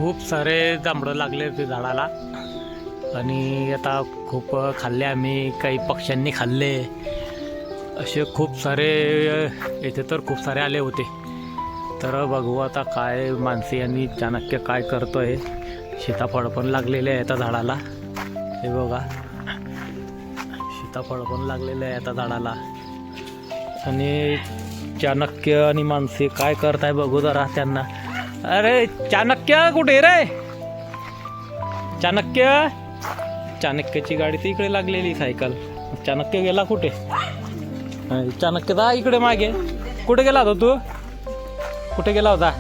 खूप सारे जांभळं लागले ते झाडाला आणि आता खूप खाल्ले आम्ही, काही पक्ष्यांनी खाल्ले. असे खूप सारे इथे तर खूप सारे आले होते. तर बघू आता काय मानसी आणि चाणक्य काय करतोय. सीताफळ पण लागलेले आहे आता झाडाला, हे बघा सीताफळ पण लागलेले आहे आता झाडाला. आणि चाणक्य आणि मानसी काय करताय बघू जरा त्यांना. अरे चाणक्य कुठे रे? चाणक्याची गाडी तर इकडे लागलेली सायकल. चाणक्य गेला कुठे? चाणक्य जा इकडे मागे. कुठे गेला होता तू? कुठे गेला होता?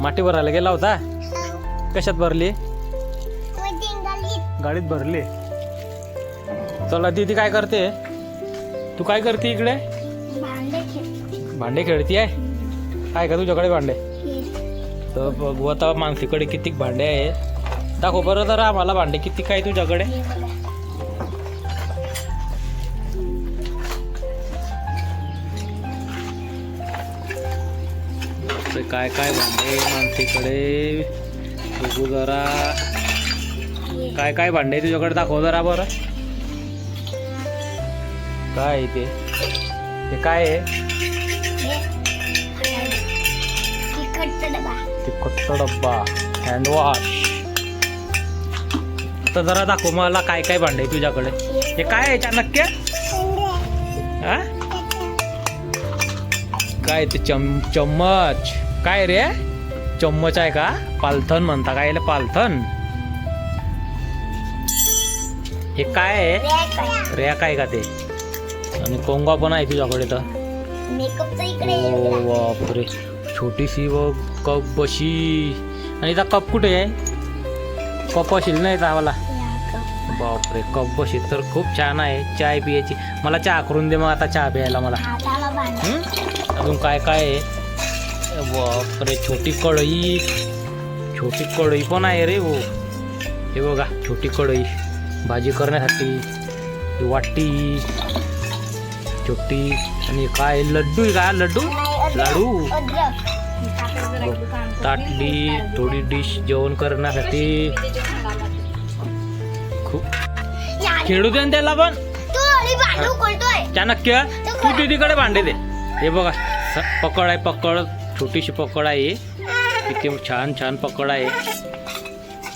माती भरायला गेला होता. कशात भरली? गाडीत भरली. चला दीदी काय करते? तू काय करते इकडे? भांडे खेळती आहे काय का तुझ्याकडे भांडे? तर बघू आता मानसीकडे किती भांडे आहेत. दाखव बरं जरा आम्हाला भांडे किती काय तुझ्याकडे. काय काय भांडे मानसीकडे बघू जरा. काय काय भांडे तुझ्याकडे दाखव जरा बरं. काय ते काय आहे? तिखटचा डब्बा, हँड वॉश. आता जरा दाखव मला काय काय भांडे तुझ्याकडे. हे काय आहे चाणक्य? हा काय ते? चम्मच. काय रे चम्मच आहे का? पालथन म्हणता काय याला? पालथन. हे काय आहे? रॅक आहे का ते? आणि कोंगा पण आहे तुझ्याकडे तर. बापरे छोटीशी व कप बशी. आणि इथं कप कुठे आहे? कप असेल नाही चावाला. बापरे कप बशी तर खूप छान आहे चाय पियाची. मला चहा करून दे मग आता चहा प्यायला मला. अजून काय काय आहे? बापरे छोटी कढई. छोटी कढई पण आहे रे हो. हे बघा छोटी कढई भाजी करण्यासाठी. वाटी छोटी. आणि काय लड्डू आहे का? लाडू ताटली थोडी डिश जेवण करण्यासाठी. खूप खेळू दे त्याला पण. चाणक्य तू दीदीकडे भांडे दे. हे बघा पकड आहे, पकड छोटीशी पकड आहे. किती छान छान पकड आहे.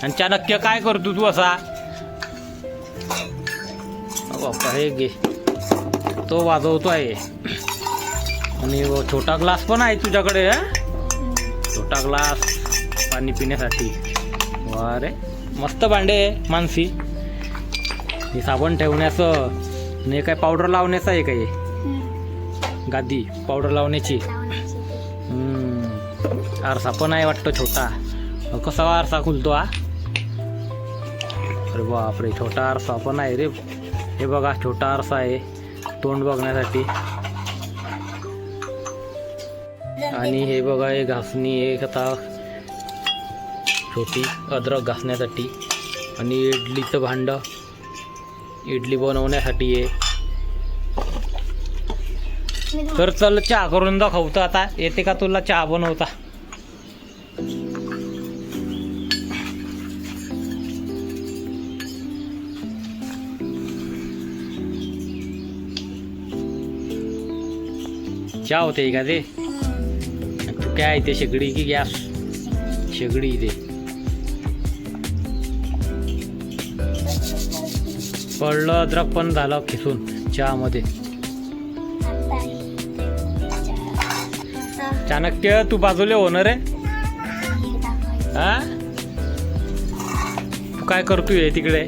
आणि चाणक्य काय करतो तू असा? बाप्पा हे घे तो वाजवतो आहे. आणि छोटा ग्लास पण आहे तुझ्याकडे. छोटा ग्लास पाणी पिण्यासाठी. वा रे मस्त भांडे आहे मानसी. हे साबण ठेवण्याचं आणि काय पावडर लावण्याचं आहे काय? गादी पावडर लावण्याची. आरसा पण आहे वाटतं छोटा. कसा आरसा खुलतो हा? अरे बापरे छोटा आरसा पण आहे रे. हे बघा छोटा आरसा आहे तोंड बघण्यासाठी. आणि हे बघा हे घासणी एक आता छोटी अद्रक घासण्यासाठी. आणि इडलीचं भांडं इडली बनवण्यासाठी आहे. तर चल चहा करून दाखवतो आता. येते का तुला चहा बनवता? चहा होते का ते? तू काय ते शेगडी की गॅस? शेगडी ते पडलं. अद्रक पण झालं खिसून चहामध्ये. चाणक्य तू बाजूला होणार आहे. हा तू काय करतोय तिकडे?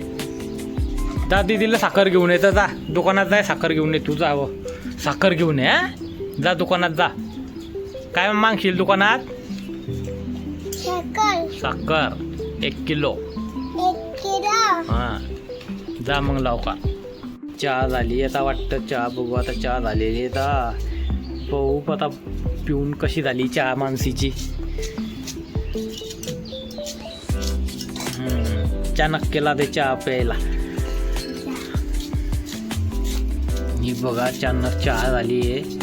जा दीदीला साखर घेऊन ये. तर जा दुकानात जाय साखर घेऊन ये. तू जावं साखर घेऊन ये. जा दुकानात जा. काय मागशील दुकानात? साखर 1 किलो. हा जा मग लाव का. चहा झाली आता वाटतं. चहा बघू आता चहा झालेली आता. पाहू आता पिऊन कशी झाली चहा मानसीची. चाणक्यला दे चहा प्यायला. ही बघा चहा झाली आहे.